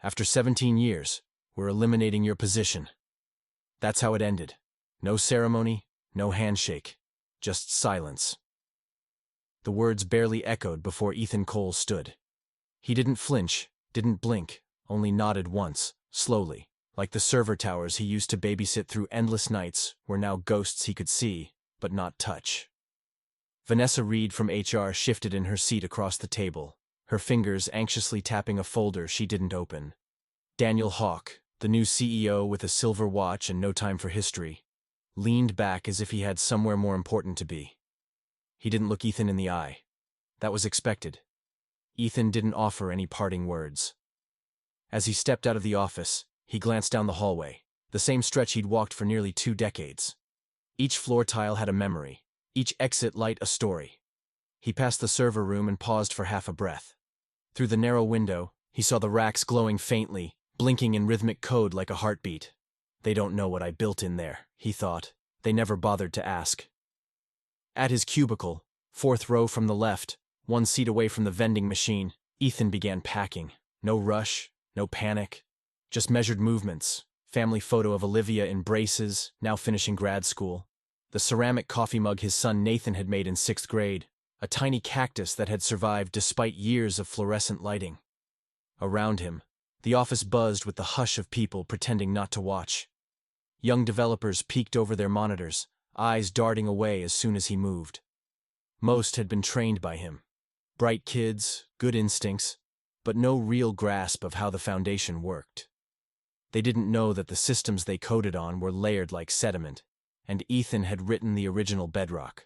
After 17 years, we're eliminating your position. That's how it ended. No ceremony, no handshake, just silence. The words barely echoed before Ethan Cole stood. He didn't flinch, didn't blink, only nodded once, slowly, like the server towers he used to babysit through endless nights were now ghosts he could see, but not touch. Vanessa Reed from HR shifted in her seat across the table, her fingers anxiously tapping a folder she didn't open. Daniel Hawk, the new CEO with a silver watch and no time for history, leaned back as if he had somewhere more important to be. He didn't look Ethan in the eye. That was expected. Ethan didn't offer any parting words. As he stepped out of the office, he glanced down the hallway, the same stretch he'd walked for nearly 2 decades. Each floor tile had a memory, each exit light a story. He passed the server room and paused for half a breath. Through the narrow window, he saw the racks glowing faintly, blinking in rhythmic code like a heartbeat. They don't know what I built in there, he thought. They never bothered to ask. At his cubicle, 4th row from the left, 1 seat away from the vending machine, Ethan began packing. No rush, no panic, just measured movements. Family photo of Olivia in braces, now finishing grad school. The ceramic coffee mug his son Nathan had made in 6th grade. A tiny cactus that had survived despite years of fluorescent lighting. Around him, the office buzzed with the hush of people pretending not to watch. Young developers peeked over their monitors, eyes darting away as soon as he moved. Most had been trained by him. Bright kids, good instincts, but no real grasp of how the foundation worked. They didn't know that the systems they coded on were layered like sediment, and Ethan had written the original bedrock.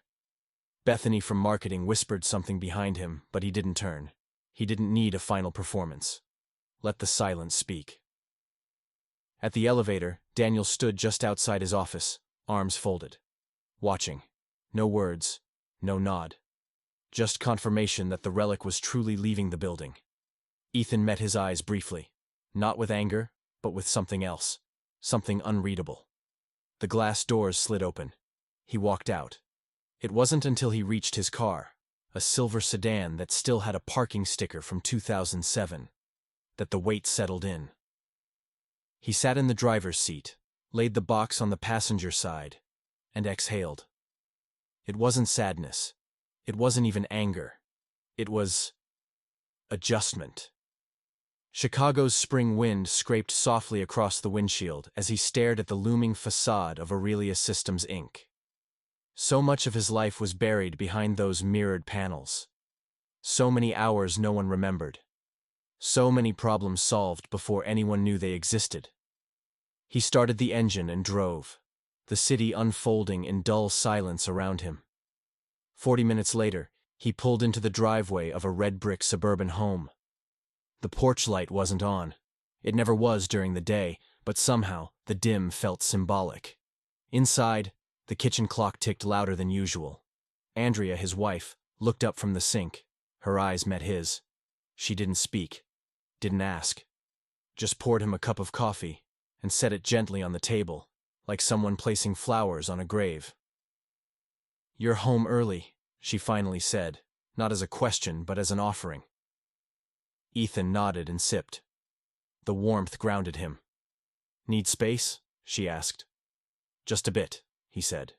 Bethany from marketing whispered something behind him, but he didn't turn. He didn't need a final performance. Let the silence speak. At the elevator, Daniel stood just outside his office, arms folded. Watching. No words, no nod. Just confirmation that the relic was truly leaving the building. Ethan met his eyes briefly. Not with anger, but with something else. Something unreadable. The glass doors slid open. He walked out. It wasn't until he reached his car, a silver sedan that still had a parking sticker from 2007, that the weight settled in. He sat in the driver's seat, laid the box on the passenger side, and exhaled. It wasn't sadness. It wasn't even anger. It was adjustment. Chicago's spring wind scraped softly across the windshield as he stared at the looming facade of Aurelia Systems, Inc. So much of his life was buried behind those mirrored panels. So many hours no one remembered. So many problems solved before anyone knew they existed. He started the engine and drove, the city unfolding in dull silence around him. 40 minutes later, he pulled into the driveway of a red-brick suburban home. The porch light wasn't on. It never was during the day, but somehow the dim felt symbolic. Inside, the kitchen clock ticked louder than usual. Andrea, his wife, looked up from the sink. Her eyes met his. She didn't speak, didn't ask. Just poured him a cup of coffee and set it gently on the table, like someone placing flowers on a grave. "You're home early," she finally said, not as a question but as an offering. Ethan nodded and sipped. The warmth grounded him. "Need space?" she asked. "Just a bit," he said.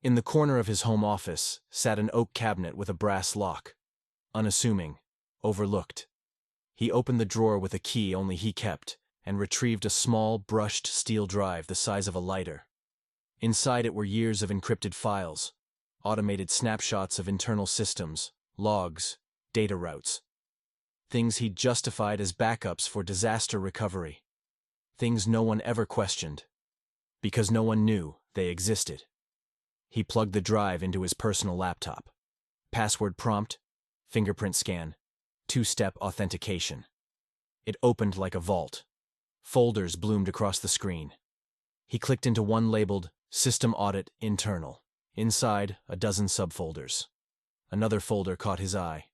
In the corner of his home office sat an oak cabinet with a brass lock. Unassuming, overlooked. He opened the drawer with a key only he kept and retrieved a small, brushed steel drive the size of a lighter. Inside it were years of encrypted files, automated snapshots of internal systems, logs, data routes. Things he'd justified as backups for disaster recovery. Things no one ever questioned, because no one knew they existed. He plugged the drive into his personal laptop. Password prompt, fingerprint scan, 2-step authentication. It opened like a vault. Folders bloomed across the screen. He clicked into one labeled System Audit Internal. Inside, a dozen subfolders. Another folder caught his eye.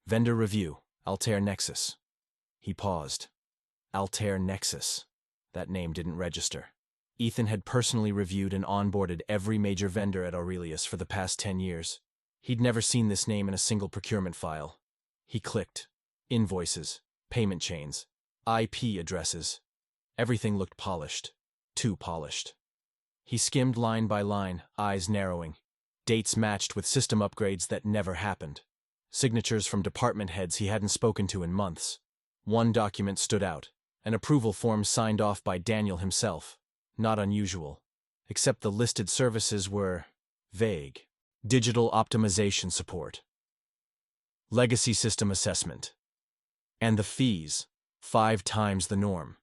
Vendor Review, Altair Nexus. He paused. Altair Nexus. That name didn't register. Ethan had personally reviewed and onboarded every major vendor at Aurelius for the past 10 years. He'd never seen this name in a single procurement file. He clicked. Invoices, payment chains, IP addresses. Everything looked polished. Too polished. He skimmed line by line, eyes narrowing. Dates matched with system upgrades that never happened. Signatures from department heads he hadn't spoken to in months. One document stood out, an approval form signed off by Daniel himself. Not unusual. Except the listed services were vague. Digital optimization support. Legacy system assessment. And the fees, 5 times the norm.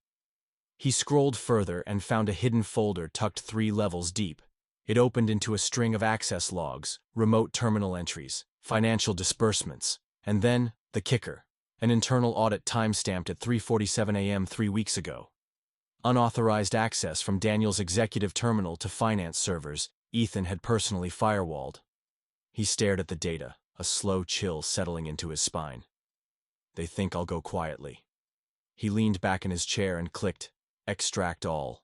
He scrolled further and found a hidden folder tucked 3 levels deep. It opened into a string of access logs, remote terminal entries, financial disbursements, and then, the kicker, an internal audit timestamped at 3:47 a.m. 3 weeks ago. Unauthorized access from Daniel's executive terminal to finance servers Ethan had personally firewalled. He stared at the data, a slow chill settling into his spine. They think I'll go quietly. He leaned back in his chair and clicked, extract all.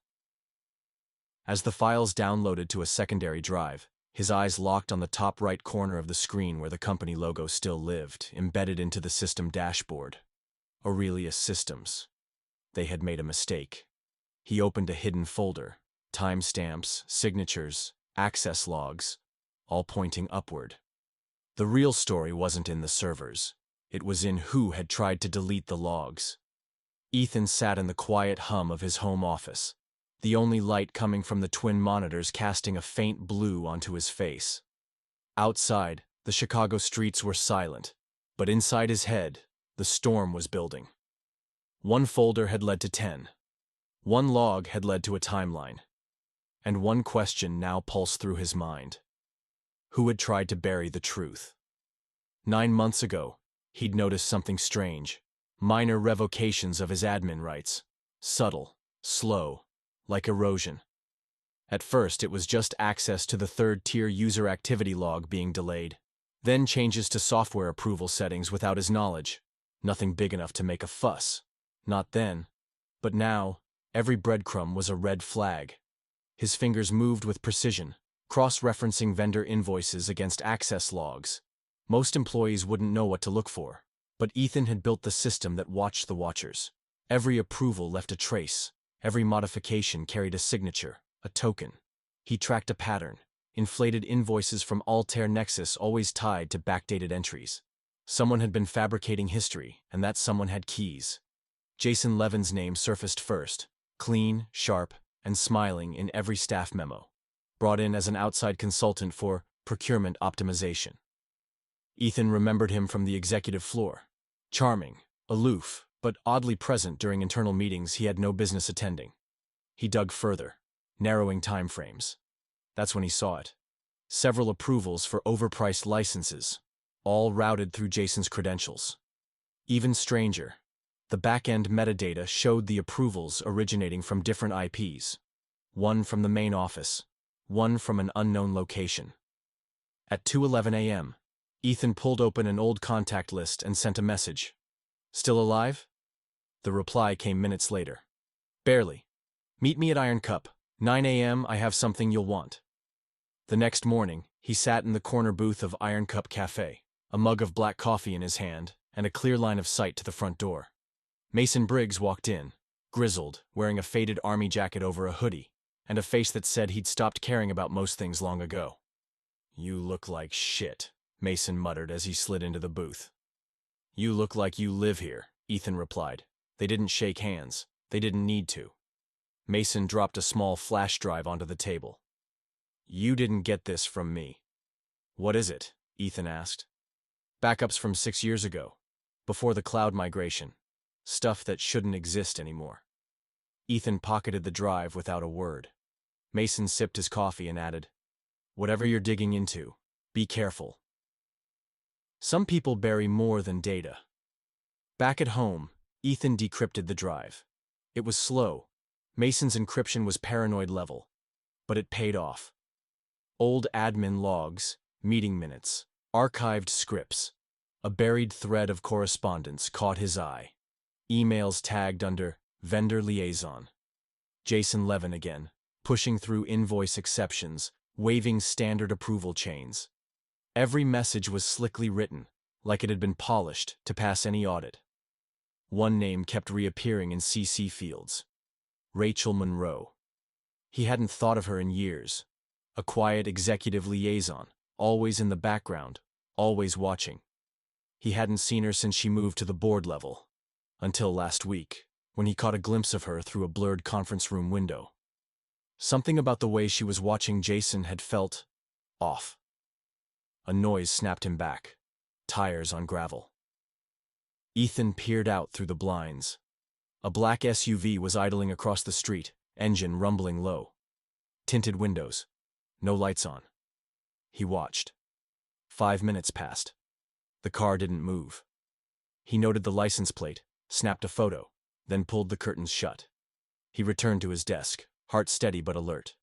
As the files downloaded to a secondary drive, his eyes locked on the top right corner of the screen where the company logo still lived, embedded into the system dashboard. Aurelius Systems. They had made a mistake. He opened a hidden folder, timestamps, signatures, access logs, all pointing upward. The real story wasn't in the servers. It was in who had tried to delete the logs. Ethan sat in the quiet hum of his home office, the only light coming from the twin monitors casting a faint blue onto his face. Outside, the Chicago streets were silent, but inside his head, the storm was building. One folder had led to 10. One log had led to a timeline. And one question now pulsed through his mind. Who had tried to bury the truth? 9 months ago, he'd noticed something strange. Minor revocations of his admin rights. Subtle, slow, like erosion. At first, it was just access to the third-tier user activity log being delayed. Then changes to software approval settings without his knowledge. Nothing big enough to make a fuss. Not then. But now, every breadcrumb was a red flag. His fingers moved with precision, cross-referencing vendor invoices against access logs. Most employees wouldn't know what to look for, but Ethan had built the system that watched the watchers. Every approval left a trace. Every modification carried a signature, a token. He tracked a pattern. Inflated invoices from Altair Nexus always tied to backdated entries. Someone had been fabricating history, and that someone had keys. Jason Levin's name surfaced first, clean, sharp, and smiling in every staff memo, brought in as an outside consultant for procurement optimization. Ethan remembered him from the executive floor. Charming, aloof, but oddly present during internal meetings he had no business attending. He dug further, narrowing timeframes. That's when he saw it. Several approvals for overpriced licenses, all routed through Jason's credentials. Even stranger, the back-end metadata showed the approvals originating from different IPs. One from the main office, one from an unknown location. At 2:11 a.m., Ethan pulled open an old contact list and sent a message. Still alive? The reply came minutes later. Barely. Meet me at Iron Cup. 9 a.m. I have something you'll want. The next morning, he sat in the corner booth of Iron Cup Cafe, a mug of black coffee in his hand, and a clear line of sight to the front door. Mason Briggs walked in, grizzled, wearing a faded army jacket over a hoodie, and a face that said he'd stopped caring about most things long ago. You look like shit, Mason muttered as he slid into the booth. You look like you live here, Ethan replied. They didn't shake hands. They didn't need to. Mason dropped a small flash drive onto the table. You didn't get this from me. What is it? Ethan asked. Backups from 6 years ago, before the cloud migration. Stuff that shouldn't exist anymore. Ethan pocketed the drive without a word. Mason sipped his coffee and added, whatever you're digging into, be careful. Some people bury more than data. Back at home, Ethan decrypted the drive. It was slow. Mason's encryption was paranoid level, but it paid off. Old admin logs, meeting minutes, archived scripts. A buried thread of correspondence caught his eye. Emails tagged under vendor liaison. Jason Levin again, pushing through invoice exceptions, waving standard approval chains. Every message was slickly written, like it had been polished to pass any audit. One name kept reappearing in CC fields. Rachel Monroe. He hadn't thought of her in years. A quiet executive liaison, always in the background, always watching. He hadn't seen her since she moved to the board level. Until last week, when he caught a glimpse of her through a blurred conference room window. Something about the way she was watching Jason had felt off. A noise snapped him back. Tires on gravel. Ethan peered out through the blinds. A black SUV was idling across the street, engine rumbling low. Tinted windows. No lights on. He watched. 5 minutes passed. The car didn't move. He noted the license plate, snapped a photo, then pulled the curtains shut. He returned to his desk, heart steady but alert.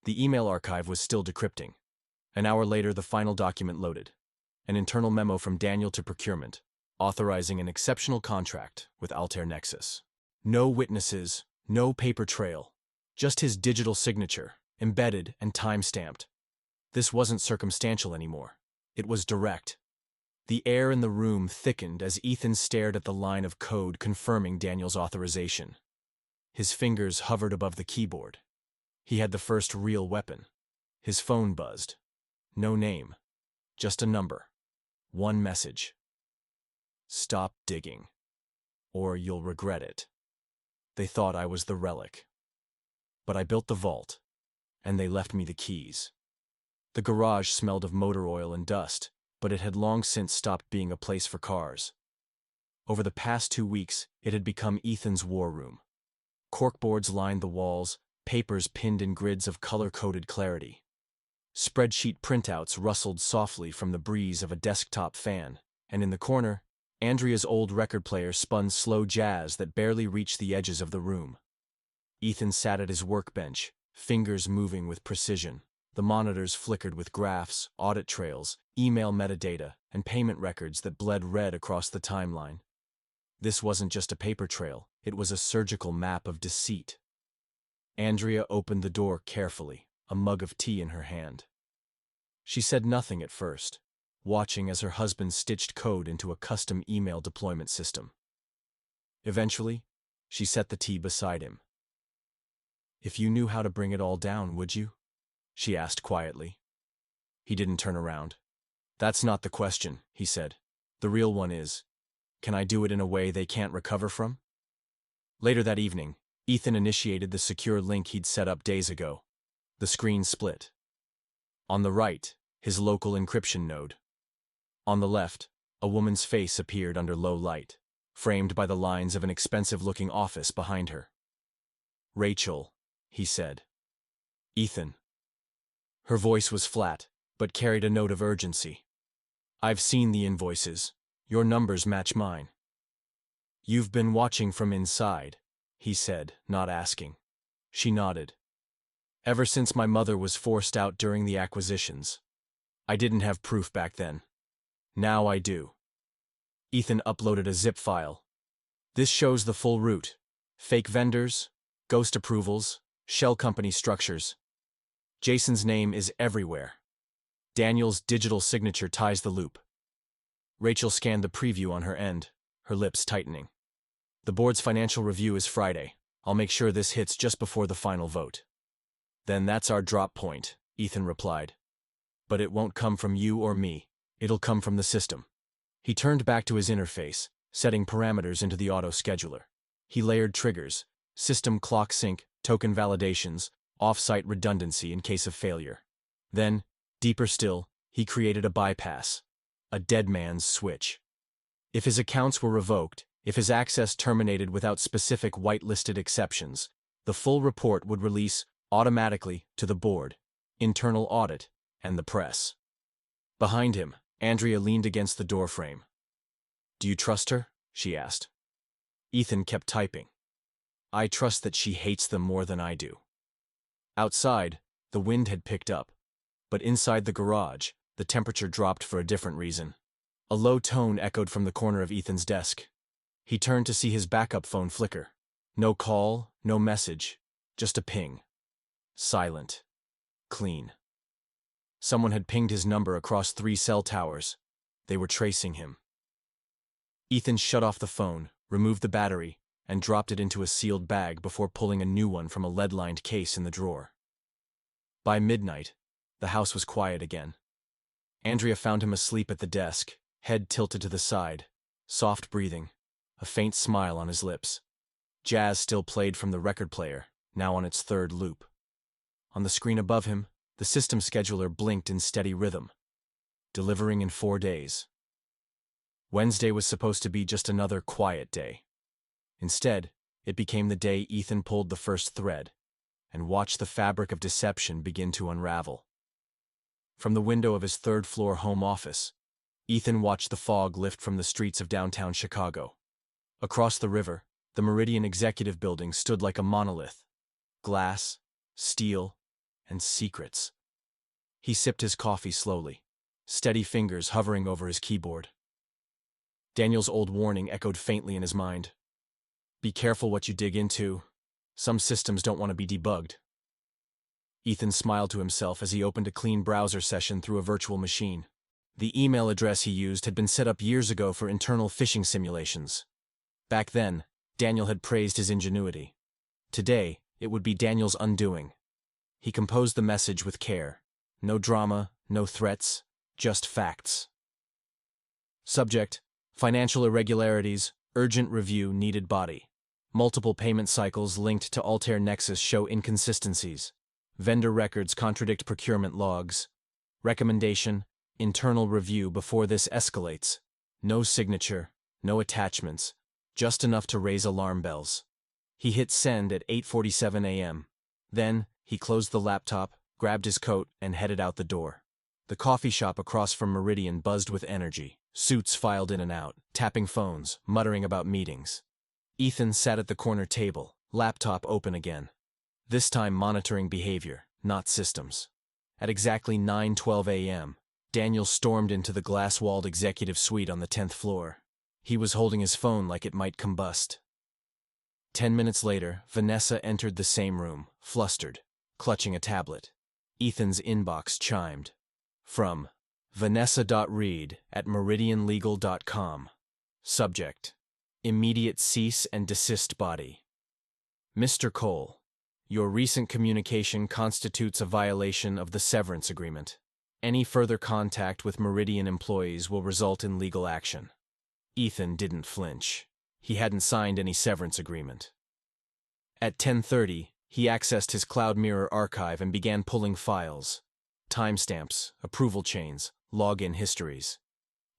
The email archive was still decrypting. An hour later, the final document loaded. An internal memo from Daniel to procurement, authorizing an exceptional contract with Altair Nexus. No witnesses, no paper trail, just his digital signature, embedded and time-stamped. This wasn't circumstantial anymore. It was direct. The air in the room thickened as Ethan stared at the line of code confirming Daniel's authorization. His fingers hovered above the keyboard. He had the first real weapon. His phone buzzed. No name. Just a number. One message. Stop digging. Or you'll regret it. They thought I was the relic. But I built the vault, and they left me the keys. The garage smelled of motor oil and dust, but it had long since stopped being a place for cars. Over the past 2 weeks, it had become Ethan's war room. Corkboards lined the walls, papers pinned in grids of color-coded clarity. Spreadsheet printouts rustled softly from the breeze of a desktop fan, and in the corner, Andrea's old record player spun slow jazz that barely reached the edges of the room. Ethan sat at his workbench, fingers moving with precision. The monitors flickered with graphs, audit trails, email metadata, and payment records that bled red across the timeline. This wasn't just a paper trail, it was a surgical map of deceit. Andrea opened the door carefully, a mug of tea in her hand. She said nothing at first, watching as her husband stitched code into a custom email deployment system. Eventually, she set the tea beside him. "If you knew how to bring it all down, would you?" she asked quietly. He didn't turn around. "That's not the question," he said. "The real one is, can I do it in a way they can't recover from?" Later that evening, Ethan initiated the secure link he'd set up days ago. The screen split. On the right, his local encryption node. On the left, a woman's face appeared under low light, framed by the lines of an expensive-looking office behind her. "Rachel," he said. "Ethan." Her voice was flat, but carried a note of urgency. "I've seen the invoices. Your numbers match mine." "You've been watching from inside," he said, not asking. She nodded. "Ever since my mother was forced out during the acquisitions. I didn't have proof back then. Now I do." Ethan uploaded a zip file. "This shows the full route. Fake vendors, ghost approvals, shell company structures. Jason's name is everywhere. Daniel's digital signature ties the loop." Rachel scanned the preview on her end, her lips tightening. "The board's financial review is Friday. I'll make sure this hits just before the final vote." "Then that's our drop point," Ethan replied. "But it won't come from you or me. It'll come from the system." He turned back to his interface, setting parameters into the auto-scheduler. He layered triggers, system clock sync, token validations, off-site redundancy in case of failure. Then, deeper still, he created a bypass, a dead man's switch. If his accounts were revoked, if his access terminated without specific whitelisted exceptions, the full report would release automatically to the board, internal audit, and the press. Behind him, Andrea leaned against the doorframe. "Do you trust her?" she asked. Ethan kept typing. "I trust that she hates them more than I do." Outside, the wind had picked up, but inside the garage, the temperature dropped for a different reason. A low tone echoed from the corner of Ethan's desk. He turned to see his backup phone flicker. No call, no message, just a ping. Silent. Clean. Someone had pinged his number across 3 cell towers. They were tracing him. Ethan shut off the phone, removed the battery, and dropped it into a sealed bag before pulling a new one from a lead-lined case in the drawer. By midnight, the house was quiet again. Andrea found him asleep at the desk, head tilted to the side, soft breathing, a faint smile on his lips. Jazz still played from the record player, now on its third loop. On the screen above him, the system scheduler blinked in steady rhythm, delivering in 4 days. Wednesday was supposed to be just another quiet day. Instead, it became the day Ethan pulled the first thread and watched the fabric of deception begin to unravel. From the window of his third-floor home office, Ethan watched the fog lift from the streets of downtown Chicago. Across the river, the Meridian Executive Building stood like a monolith. Glass, steel, and secrets. He sipped his coffee slowly, steady fingers hovering over his keyboard. Daniel's old warning echoed faintly in his mind. Be careful what you dig into. Some systems don't want to be debugged. Ethan smiled to himself as he opened a clean browser session through a virtual machine. The email address he used had been set up years ago for internal phishing simulations. Back then, Daniel had praised his ingenuity. Today, it would be Daniel's undoing. He composed the message with care. No drama, no threats, just facts. Subject: financial irregularities, urgent review needed body. Multiple payment cycles linked to Altair Nexus show inconsistencies. Vendor records contradict procurement logs. Recommendation: internal review before this escalates. No signature, no attachments, just enough to raise alarm bells. He hit send at 8:47 a.m. Then, he closed the laptop, grabbed his coat, and headed out the door. The coffee shop across from Meridian buzzed with energy. Suits filed in and out, tapping phones, muttering about meetings. Ethan sat at the corner table, laptop open again. This time monitoring behavior, not systems. At exactly 9:12 a.m., Daniel stormed into the glass-walled executive suite on the 10th floor. He was holding his phone like it might combust. 10 minutes later, Vanessa entered the same room, flustered, clutching a tablet. Ethan's inbox chimed. From Vanessa.reed@meridianlegal.com. Subject: immediate cease and desist body. Mr. Cole, your recent communication constitutes a violation of the severance agreement. Any further contact with Meridian employees will result in legal action. Ethan didn't flinch. He hadn't signed any severance agreement. At 10:30, he accessed his Cloud Mirror archive and began pulling files. Timestamps, approval chains, login histories.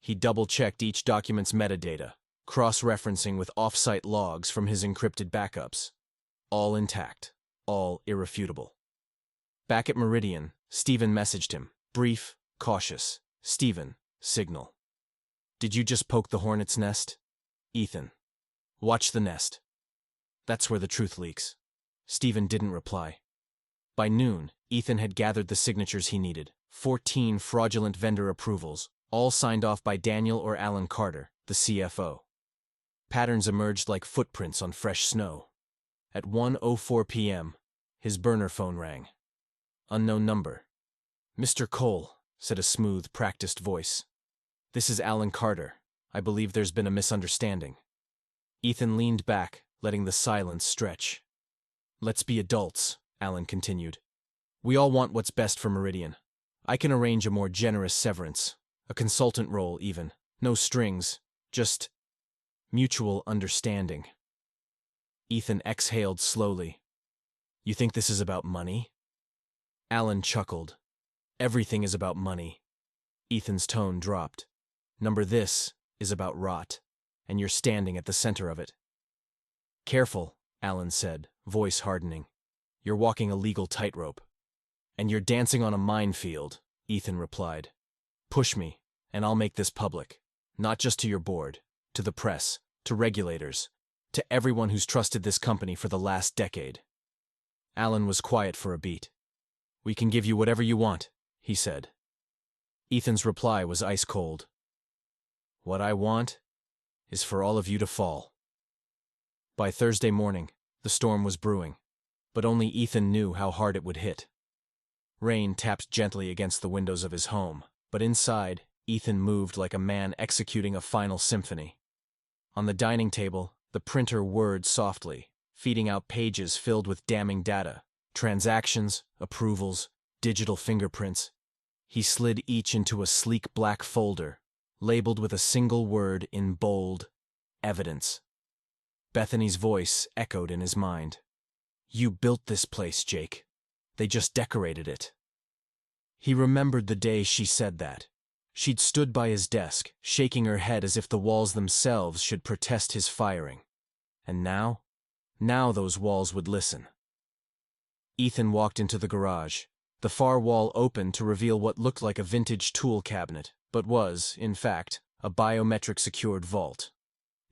He double-checked each document's metadata, cross-referencing with off-site logs from his encrypted backups. All intact, all irrefutable. Back at Meridian, Stephen messaged him. Brief, cautious. Stephen, signal. Did you just poke the hornet's nest? Ethan. Watch the nest. That's where the truth leaks. Stephen didn't reply. By noon, Ethan had gathered the signatures he needed. 14 fraudulent vendor approvals, all signed off by Daniel or Alan Carter, the CFO. Patterns emerged like footprints on fresh snow. At 1:04 p.m., his burner phone rang. Unknown number. Mr. Cole, said a smooth, practiced voice. This is Alan Carter. I believe there's been a misunderstanding. Ethan leaned back, letting the silence stretch. Let's be adults, Alan continued. We all want what's best for Meridian. I can arrange a more generous severance, a consultant role even. No strings, just mutual understanding. Ethan exhaled slowly. You think this is about money? Alan chuckled. Everything is about money. Ethan's tone dropped. This is about rot, and you're standing at the center of it. Careful, Alan said, voice hardening. You're walking a legal tightrope. And you're dancing on a minefield, Ethan replied. Push me, and I'll make this public. Not just to your board, to the press, to regulators, to everyone who's trusted this company for the last decade. Alan was quiet for a beat. We can give you whatever you want, he said. Ethan's reply was ice cold. What I want is for all of you to fall. By Thursday morning, the storm was brewing, but only Ethan knew how hard it would hit. Rain tapped gently against the windows of his home, but inside, Ethan moved like a man executing a final symphony. On the dining table, The printer whirred softly, feeding out pages filled with damning data. Transactions, approvals, digital fingerprints. He slid each into a sleek black folder, labeled with a single word in bold, evidence. Bethany's voice echoed in his mind. You built this place, Jake. They just decorated it. He remembered the day she said that. She'd stood by his desk, shaking her head as if the walls themselves should protest his firing. And now? Now those walls would listen. Ethan walked into the garage. The far wall opened to reveal what looked like a vintage tool cabinet, but was, in fact, a biometric-secured vault.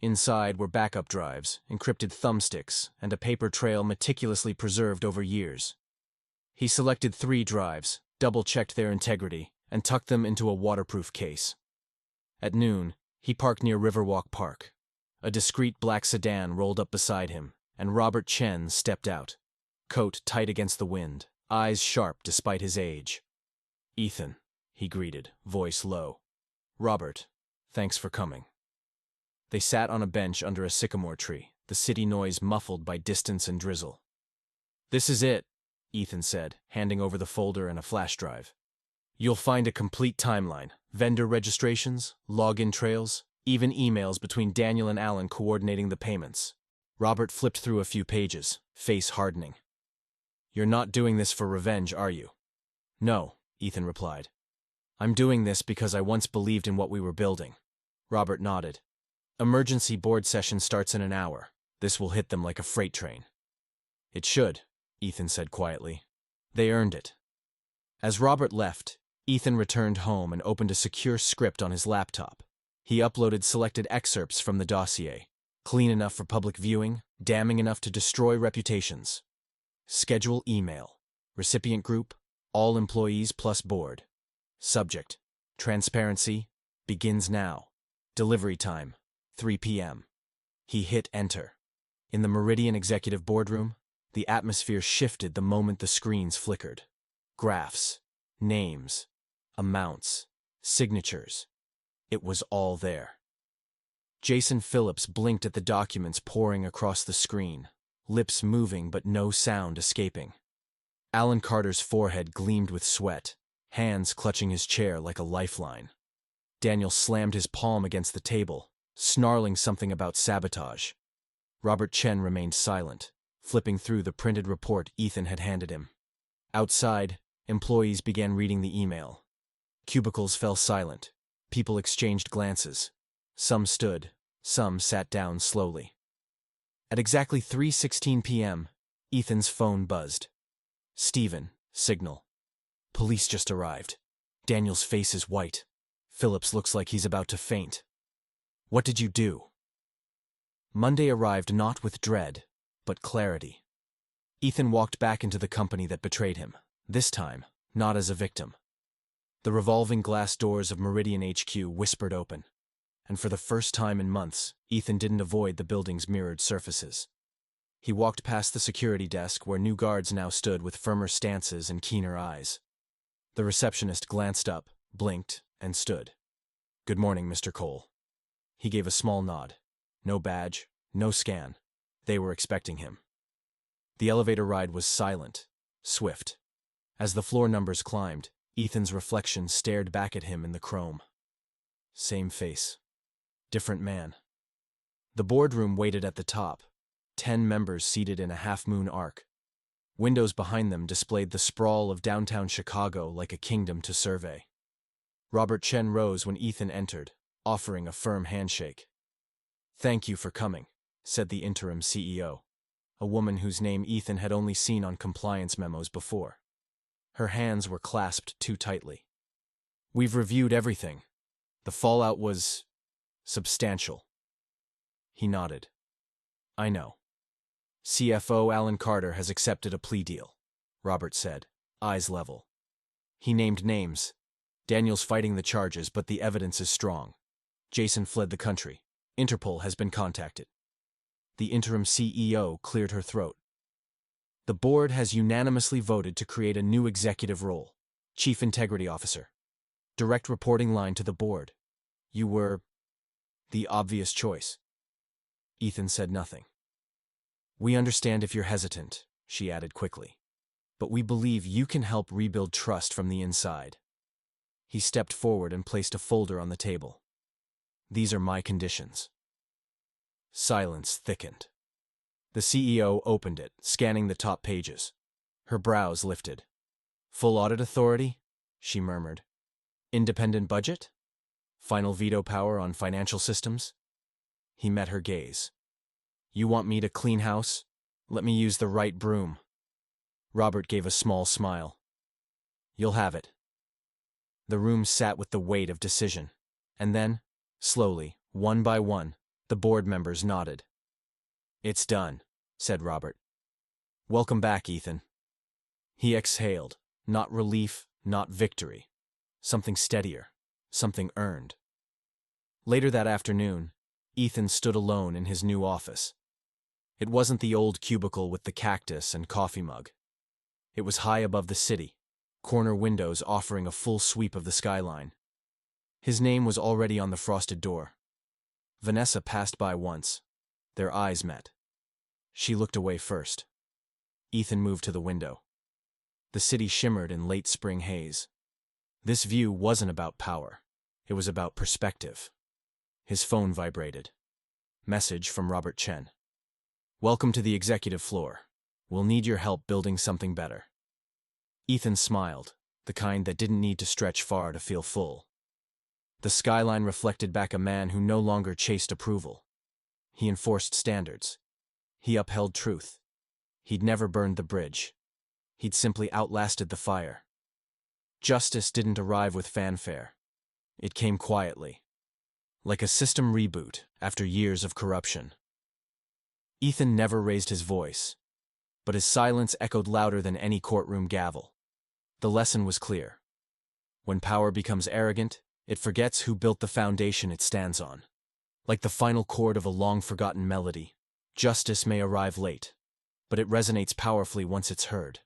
Inside were backup drives, encrypted thumbsticks, and a paper trail meticulously preserved over years. He selected 3 drives, double-checked their integrity, and tucked them into a waterproof case. At noon, he parked near Riverwalk Park. A discreet black sedan rolled up beside him, and Robert Chen stepped out, coat tight against the wind, eyes sharp despite his age. Ethan, he greeted, voice low. Robert, thanks for coming. They sat on a bench under a sycamore tree, the city noise muffled by distance and drizzle. This is it, Ethan said, handing over the folder and a flash drive. You'll find a complete timeline, vendor registrations, login trails, even emails between Daniel and Alan coordinating the payments. Robert flipped through a few pages, face hardening. You're not doing this for revenge, are you? No, Ethan replied. I'm doing this because I once believed in what we were building. Robert nodded. Emergency board session starts in an hour. This will hit them like a freight train. It should, Ethan said quietly. They earned it. As Robert left, Ethan returned home and opened a secure script on his laptop. He uploaded selected excerpts from the dossier, clean enough for public viewing, damning enough to destroy reputations. Schedule email. Recipient group, all employees plus board. Subject, transparency, begins now. Delivery time, 3 p.m. He hit enter. In the Meridian Executive Boardroom, the atmosphere shifted the moment the screens flickered. Graphs, names, amounts, signatures. It was all there. Jason Phillips blinked at the documents pouring across the screen, lips moving but no sound escaping. Alan Carter's forehead gleamed with sweat, hands clutching his chair like a lifeline. Daniel slammed his palm against the table, snarling something about sabotage. Robert Chen remained silent, flipping through the printed report Ethan had handed him. Outside, employees began reading the email. Cubicles fell silent. People exchanged glances. Some stood, some sat down slowly. At exactly 3:16 p.m., Ethan's phone buzzed. Stephen, signal. Police just arrived. Daniel's face is white. Phillips looks like he's about to faint. What did you do? Monday arrived not with dread, but clarity. Ethan walked back into the company that betrayed him, this time, not as a victim. The revolving glass doors of Meridian HQ whispered open, and for the first time in months, Ethan didn't avoid the building's mirrored surfaces. He walked past the security desk where new guards now stood with firmer stances and keener eyes. The receptionist glanced up, blinked, and stood. Good morning, Mr. Cole. He gave a small nod. No badge, no scan. They were expecting him. The elevator ride was silent, swift. As the floor numbers climbed, Ethan's reflection stared back at him in the chrome. Same face. Different man. The boardroom waited at the top, 10 members seated in a half-moon arc. Windows behind them displayed the sprawl of downtown Chicago like a kingdom to survey. Robert Chen rose when Ethan entered, offering a firm handshake. Thank you for coming, said the interim CEO, a woman whose name Ethan had only seen on compliance memos before. Her hands were clasped too tightly. We've reviewed everything. The fallout was substantial. He nodded. I know. CFO Alan Carter has accepted a plea deal, Robert said, eyes level. He named names. Daniel's fighting the charges, but the evidence is strong. Jason fled the country. Interpol has been contacted. The interim CEO cleared her throat. The board has unanimously voted to create a new executive role, Chief Integrity Officer. Direct reporting line to the board. You were the obvious choice. Ethan said nothing. We understand if you're hesitant, she added quickly. But we believe you can help rebuild trust from the inside. He stepped forward and placed a folder on the table. These are my conditions. Silence thickened. The CEO opened it, scanning the top pages. Her brows lifted. Full audit authority? She murmured. Independent budget? Final veto power on financial systems? He met her gaze. You want me to clean house? Let me use the right broom. Robert gave a small smile. You'll have it. The room sat with the weight of decision. And then, slowly, one by one, the board members nodded. It's done, said Robert. Welcome back, Ethan. He exhaled, not relief, not victory. Something steadier, something earned. Later that afternoon, Ethan stood alone in his new office. It wasn't the old cubicle with the cactus and coffee mug. It was high above the city, corner windows offering a full sweep of the skyline. His name was already on the frosted door. Vanessa passed by once. Their eyes met. She looked away first. Ethan moved to the window. The city shimmered in late spring haze. This view wasn't about power. It was about perspective. His phone vibrated. Message from Robert Chen. Welcome to the executive floor. We'll need your help building something better. Ethan smiled, the kind that didn't need to stretch far to feel full. The skyline reflected back a man who no longer chased approval. He enforced standards. He upheld truth. He'd never burned the bridge. He'd simply outlasted the fire. Justice didn't arrive with fanfare. It came quietly, like a system reboot after years of corruption. Ethan never raised his voice, but his silence echoed louder than any courtroom gavel. The lesson was clear. When power becomes arrogant, it forgets who built the foundation it stands on. Like the final chord of a long-forgotten melody, justice may arrive late, but it resonates powerfully once it's heard.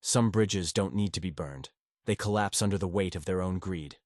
Some bridges don't need to be burned. They collapse under the weight of their own greed.